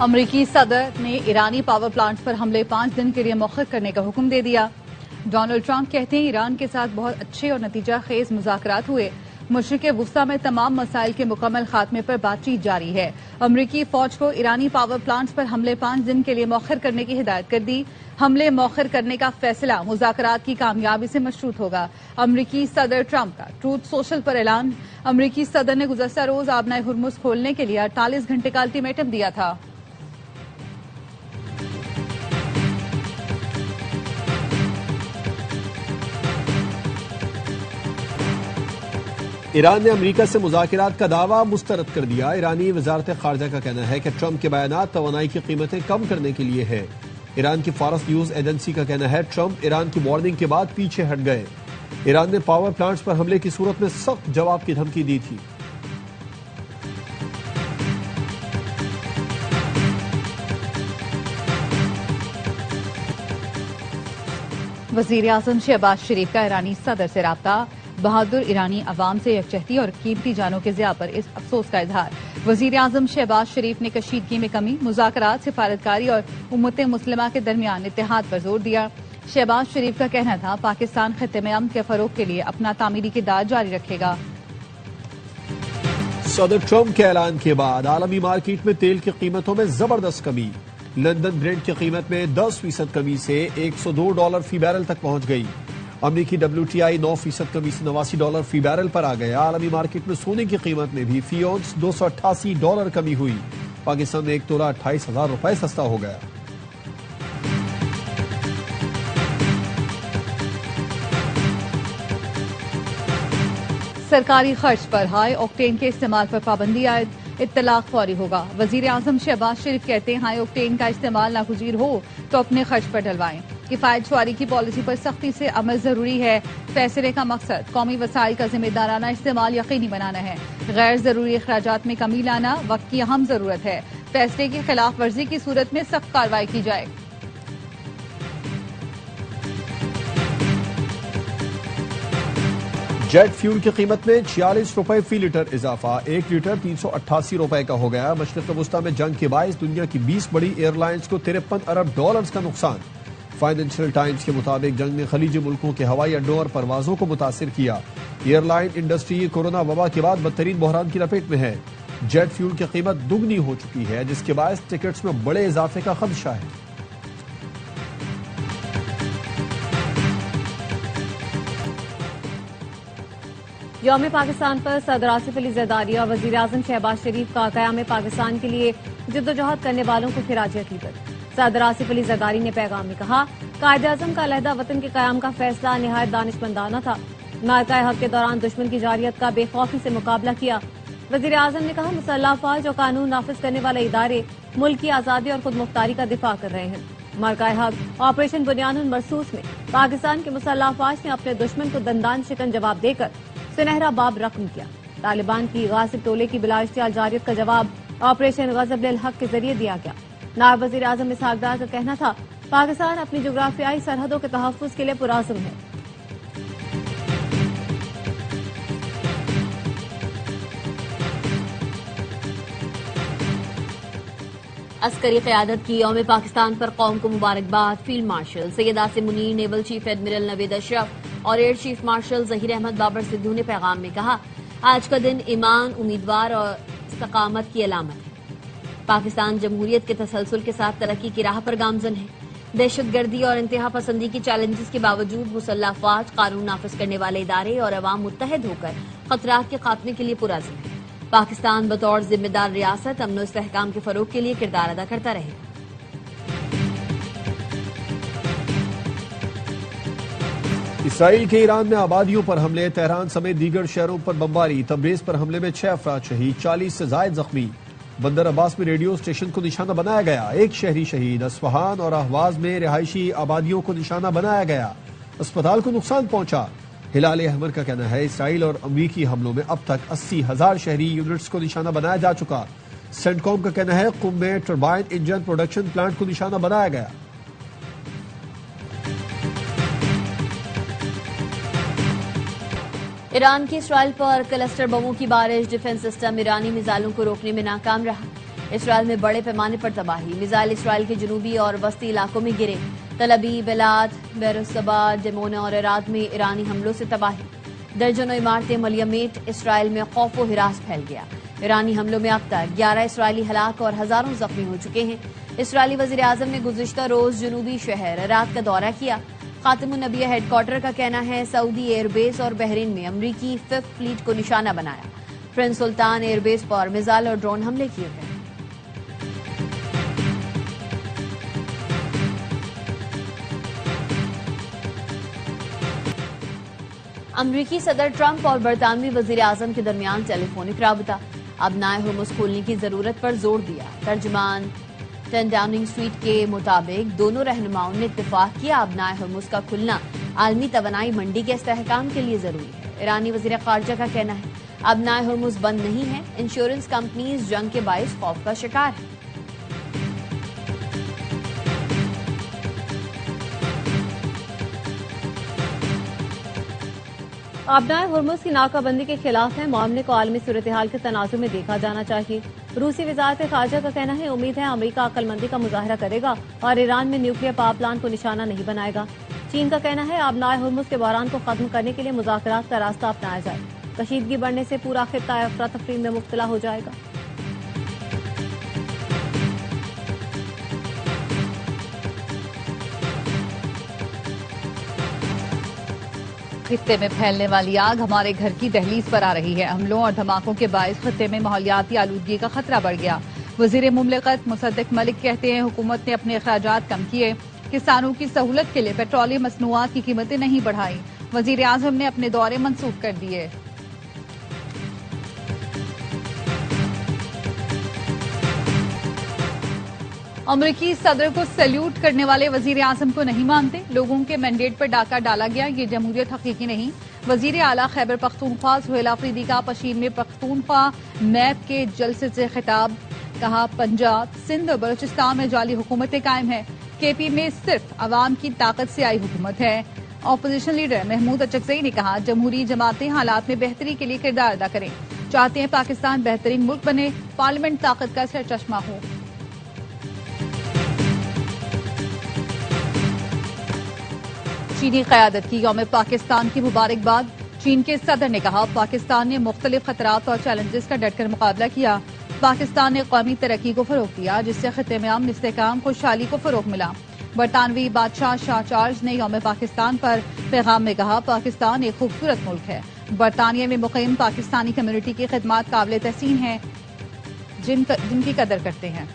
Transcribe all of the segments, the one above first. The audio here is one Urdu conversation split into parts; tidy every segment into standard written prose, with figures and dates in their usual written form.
امریکی صدر نے ایرانی پاور پلانٹس پر حملے 5 دن کے لیے مؤخر کرنے کا حکم دے دیا۔ ڈونلڈ ٹرمپ کہتے ہیں ایران کے ساتھ بہت اچھے اور نتیجہ خیز مذاکرات ہوئے۔ مشرق وسطی میں تمام مسائل کے مکمل خاتمے پر بات چیت جاری ہے۔ امریکی فوج کو ایرانی پاور پلانٹس پر حملے 5 دن کے لیے مؤخر کرنے کی ہدایت کر دی۔ حملے مؤخر کرنے کا فیصلہ مذاکرات کی کامیابی سے مشروط ہوگا۔ امریکی صدر ٹرمپ کا ٹروتھ سوشل پر اعلان۔ امریکی صدر نے گزشتہ روز آبنائے ہرمز کھولنے کے لیے 48 گھنٹے کا الٹیمیٹم دیا تھا۔ ایران نے امریکہ سے مذاکرات کا دعویٰ مسترد کر دیا۔ ایرانی وزارت خارجہ کا کہنا ہے کہ ٹرمپ کے بیانات توانائی کی قیمتیں کم کرنے کے لیے ہے۔ ایران کی فارس نیوز ایجنسی کا کہنا ہے ٹرمپ ایران کی وارننگ کے بعد پیچھے ہٹ گئے۔ ایران نے پاور پلانٹس پر حملے کی صورت میں سخت جواب کی دھمکی دی تھی۔ وزیر اعظم شہباز شریف کا ایرانی صدر سے رابطہ۔ بہادر ایرانی عوام سے یکجہتی اور قیمتی جانوں کے ضیاع پر اس افسوس کا اظہار۔ وزیر اعظم شہباز شریف نے کشیدگی میں کمی، مذاکرات، سفارتکاری اور امت مسلمہ کے درمیان اتحاد پر زور دیا۔ شہباز شریف کا کہنا تھا پاکستان خطے میں امن کے فروغ کے لیے اپنا تعمیری کردار جاری رکھے گا۔ صدر ٹرمپ کے اعلان کے بعد عالمی مارکیٹ میں تیل کی قیمتوں میں زبردست کمی۔ لندن برنٹ کی قیمت میں 10% کمی سے $102 فی بیرل تک پہنچ گئی۔ امریکی WTI 9% کمی سے $89 فی بیرل پر آ گیا۔ عالمی مارکیٹ میں سونے کی قیمت میں بھی فی اونس $288 کمی ہوئی۔ پاکستان میں 1 تولہ 28,000 روپے سستا ہو گیا۔ سرکاری خرچ پر ہائی آکٹین کے استعمال پر پابندی عائد، اطلاق فوری ہوگا۔ وزیر اعظم شہباز شریف کہتے ہیں ہائی آکٹین کا استعمال ناگزیر ہو تو اپنے خرچ پر ڈلوائیں۔ کفایت شعاری کی پالیسی پر سختی سے عمل ضروری ہے۔ فیصلے کا مقصد قومی وسائل کا ذمہ دارانہ استعمال یقینی بنانا ہے۔ غیر ضروری اخراجات میں کمی لانا وقت کی اہم ضرورت ہے۔ فیصلے کی خلاف ورزی کی صورت میں سخت کارروائی کی جائے۔ جیٹ فیول کی قیمت میں 46 روپے فی لیٹر اضافہ، 1 لیٹر 388 روپے کا ہو گیا۔ مشرق وسطی میں جنگ کے باعث دنیا کی 20 بڑی ایئر لائنز کو $53 ارب کا نقصان۔ فائنینشل ٹائمز کے مطابق جنگ نے خلیجی ملکوں کے ہوائی اڈوں اور پروازوں کو متاثر کیا۔ ایئر لائن انڈسٹری کورونا وبا کے بعد بدترین بحران کی لپیٹ میں ہے۔ جیٹ فیول کی قیمت دگنی ہو چکی ہے، جس کے باعث ٹکٹس میں بڑے اضافے کا خدشہ ہے۔ یوم پاکستان پر صدر آصف علی زرداری اور وزیر اعظم شہباز شریف کا قیام پاکستان کے لیے جدوجہد کرنے والوں کو خراج عقیدت۔ صدر آصف علی زرداری نے پیغام میں کہا قائد اعظم کا علیحدہ وطن کے قیام کا فیصلہ نہایت دانشمندانہ تھا۔ معرکہ حق کے دوران دشمن کی جارحیت کا بے خوفی سے مقابلہ کیا۔ وزیر اعظم نے کہا مسلح افواج اور قانون نافذ کرنے والے ادارے ملک کی آزادی اور خود مختاری کا دفاع کر رہے ہیں۔ معرکہ حق آپریشن بنیان المرصوص میں پاکستان کے مسلح افواج نے اپنے دشمن کو دندان شکن جواب دے کر سنہرا باب رقم کیا۔ طالبان کی غاصب ٹولے کی بلا اشتعال جارحیت کا جواب آپریشن غضب للحق کے ذریعے دیا گیا۔ نائب وزیر اعظم اسحاق ڈار کا کہنا تھا پاکستان اپنی جغرافیائی سرحدوں کے تحفظ کے لیے پرعزم ہے۔ عسکری قیادت کی یوم پاکستان پر قوم کو مبارکباد۔ Field marshal Syed Asim Munir, naval chief admiral Naveed Ashraf اور air chief marshal Zaheer Ahmed Babar Sidhu نے پیغام میں کہا آج کا دن ایمان، امیدوار اور استقامت کی علامت ہے۔ پاکستان جمہوریت کے تسلسل کے ساتھ ترقی کی راہ پر گامزن ہے۔ دہشت گردی اور انتہا پسندی کی چیلنجز کے باوجود مسلح افواج، قانون نافذ کرنے والے ادارے اور عوام متحد ہو کر خطرات کے خاتمے کے لیے پرعزم ہے۔ پاکستان بطور ذمہ دار ریاست امن و استحکام کے فروغ کے لیے کردار ادا کرتا رہے گا۔ اسرائیل کے ایران میں آبادیوں پر حملے، تہران سمیت دیگر شہروں پر بمباری، تبریز پر حملے میں 6 افراد شہید، 40 سے زائد زخمی۔ بندر عباس میں ریڈیو اسٹیشن کو نشانہ بنایا گیا، 1 شہری شہید۔ اصفہان اور اہواز میں رہائشی آبادیوں کو نشانہ بنایا گیا، اسپتال کو نقصان پہنچا۔ ہلال احمر کا کہنا ہے اسرائیل اور امریکی حملوں میں اب تک 80,000 شہری یونٹس کو نشانہ بنایا جا چکا۔ سینٹ کام کا کہنا ہے قم میں ٹربائن انجن پروڈکشن پلانٹ کو نشانہ بنایا گیا۔ ایران کی اسرائیل پر کلسٹر بموں کی بارش، ڈیفنس سسٹم ایرانی میزائلوں کو روکنے میں ناکام رہا۔ اسرائیل میں بڑے پیمانے پر تباہی، میزائل اسرائیل کے جنوبی اور وسطی علاقوں میں گرے، تل ابیب، ایلات، بیروسبا، ڈیمونا اور عراق میں ایرانی حملوں سے تباہی، درجنوں عمارتیں ملیمیٹ، اسرائیل میں خوف و ہراس پھیل گیا، ایرانی حملوں میں اب تک 11 اسرائیلی ہلاک اور ہزاروں زخمی ہو چکے ہیں۔ اسرائیلی وزیر اعظم نے گزشتہ روز جنوبی شہر عراق کا دورہ کیا۔ خاتم النبیہ ہیڈ کوارٹر کا کہنا ہے سعودی ایئر بیس اور بحرین میں امریکی 5th فلیٹ کو نشانہ بنایا، پرنس سلطان ایئر بیس پر میزائل اور ڈرون حملے کیے گئے۔ امریکی صدر ٹرمپ اور برطانوی وزیر اعظم کے درمیان ٹیلی فونک رابطہ، ابنائے ہرمز کھولنے کی ضرورت پر زور دیا۔ ترجمان 10 ڈاؤننگ اسٹریٹ کے مطابق دونوں رہنماؤں نے اتفاق کیا ابنائے ہرمز کا کھلنا عالمی توانائی منڈی کے استحکام کے لیے ضروری ہے۔ ایرانی وزیر خارجہ کا کہنا ہے ابنائے ہرمز بند نہیں ہے، انشورنس کمپنیز جنگ کے باعث خوف کا شکار ہیں۔ ابنائے ہرمز کی ناکہ بندی کے خلاف ہے، معاملے کو عالمی صورتحال کے تناظر میں دیکھا جانا چاہیے۔ روسی وزارت خارجہ کا کہنا ہے امید ہے امریکہ عقل مندی کا مظاہرہ کرے گا اور ایران میں نیوکلیئر پاور پلانٹ کو نشانہ نہیں بنائے گا۔ چین کا کہنا ہے ابنائے ہرمز کے بحران کو ختم کرنے کے لیے مذاکرات کا راستہ اپنایا جائے، کشیدگی بڑھنے سے پورا خطہ افراتفری میں مبتلا ہو جائے گا۔ خطے میں پھیلنے والی آگ ہمارے گھر کی دہلیز پر آ رہی ہے، حملوں اور دھماکوں کے باعث خطے میں ماحولیاتی آلودگی کا خطرہ بڑھ گیا۔ وزیر مملکت مصدق ملک کہتے ہیں حکومت نے اپنے اخراجات کم کیے، کسانوں کی سہولت کے لیے پیٹرولیم مصنوعات کی قیمتیں نہیں بڑھائیں، وزیر اعظم نے اپنے دورے منسوخ کر دیے۔ امریکی صدر کو سیلیوٹ کرنے والے وزیر اعظم کو نہیں مانتے، لوگوں کے مینڈیٹ پر ڈاکہ ڈالا گیا، یہ جمہوریت حقیقی نہیں۔ وزیر اعلیٰ خیبر پختونخوا سہیل آفریدی کا پشین میں پختونخوا میپ کے جلسے سے خطاب، کہا پنجاب، سندھ اور بلوچستان میں جعلی حکومتیں قائم ہیں، کے پی میں صرف عوام کی طاقت سے آئی حکومت ہے۔ اپوزیشن لیڈر محمود اچکزئی نے کہا جمہوری جماعتیں حالات میں بہتری کے لیے کردار ادا کریں، چاہتے ہیں پاکستان بہترین ملک بنے، پارلیمنٹ طاقت کا سرچشمہ ہو۔ چینی قیادت کی یوم پاکستان کی مبارکباد، چین کے صدر نے کہا پاکستان نے مختلف خطرات اور چیلنجز کا ڈٹ کر مقابلہ کیا، پاکستان نے قومی ترقی کو فروغ دیا جس سے خطے میں امن، استحکام، خوشحالی کو فروغ ملا۔ برطانوی بادشاہ شاہ چارلز نے یوم پاکستان پر پیغام میں کہا پاکستان ایک خوبصورت ملک ہے، برطانیہ میں مقیم پاکستانی کمیونٹی کی خدمات قابل تحسین ہیں جن کی قدر کرتے ہیں۔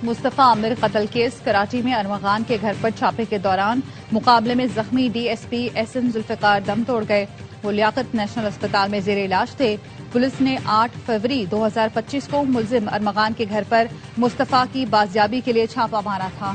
مصطفیٰ عامر قتل کیس، کراچی میں ارمغان کے گھر پر چھاپے کے دوران مقابلے میں زخمی D S P S M Zulfiqar دم توڑ گئے، وہ لیاقت نیشنل اسپتال میں زیر علاج تھے۔ پولیس نے 8 فروری 2025 کو ملزم ارمغان کے گھر پر مصطفیٰ کی بازیابی کے لیے چھاپہ مارا تھا۔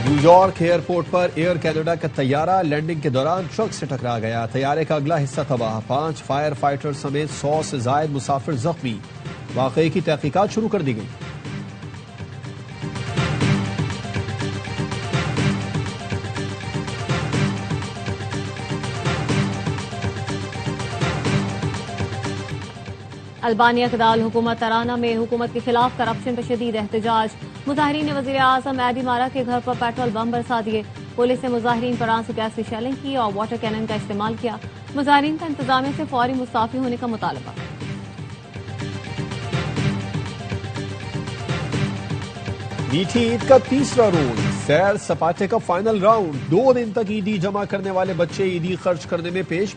نیو یارک ایئرپورٹ پر ایئر کینیڈا کا طیارہ لینڈنگ کے دوران ٹرک سے ٹکرا گیا، طیارے کا اگلا حصہ تباہ، 5 فائر فائٹر سمیت 100 سے زائد مسافر زخمی، واقعے کی تحقیقات شروع کر دی گئی۔ البانیہ کے دارالحکومت ترانہ میں حکومت کے خلاف کرپشن پر شدید احتجاج، مظاہرین نے وزیر اعظم ایڈی مارا کے گھر پر پیٹرول بم برسا دیے، پولیس نے مظاہرین پر آنسو گیس کی شیلنگ کی اور واٹر کینن کا استعمال کیا، مظاہرین کا انتظامیہ سے فوری مستعفی ہونے کا مطالبہ۔ میٹھی عید کا تیسرا روز، سیر سپاٹے کا فائنل راؤنڈ، 2 دن تک عیدی جمع کرنے والے بچے عیدی خرچ کرنے میں پیش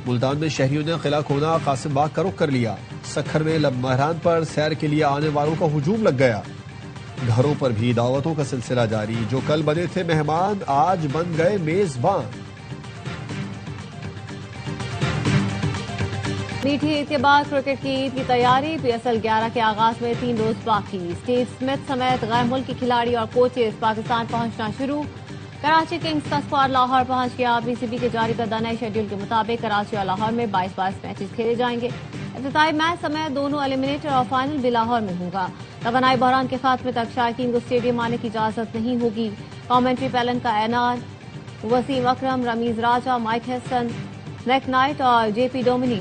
ملتان میں شہریوں نے قلعہ کونا قاسم باغ کا رخ کر لیا، سکھر میں لب مہران پر سیر کے لیے آنے والوں کا ہجوم لگ گیا، گھروں پر بھی دعوتوں کا سلسلہ جاری، جو کل بنے تھے مہمان آج بن گئے میزبان۔ میٹھی عید کے بعد کرکٹ کی عید کی تیاری، پی ایس ایل 11 کے آغاز میں 3 روز باقی، اسٹیو اسمتھ سمیت غیر ملکی کھلاڑی اور کوچز پاکستان پہنچنا شروع، کراچی کنگز کا اسکواڈ لاہور پہنچ گیا، بی سی بی کے جاری کردہ نئے شیڈول کے مطابق کراچی اور لاہور میں 22 میچز کھیلے جائیں گے، افتتاحی میچ سمیت دونوں ایلیمنیٹر اور فائنل بھی لاہور میں ہوگا، توانائی بحران کے خاتمے تک شائقین کو اسٹیڈیم آنے کی اجازت نہیں ہوگی، کامنٹری پیلن کا اعلان، وسیم اکرم، رمیز راجہ، مائک ہیسن، نیک نائٹ اور جے پی ڈومنی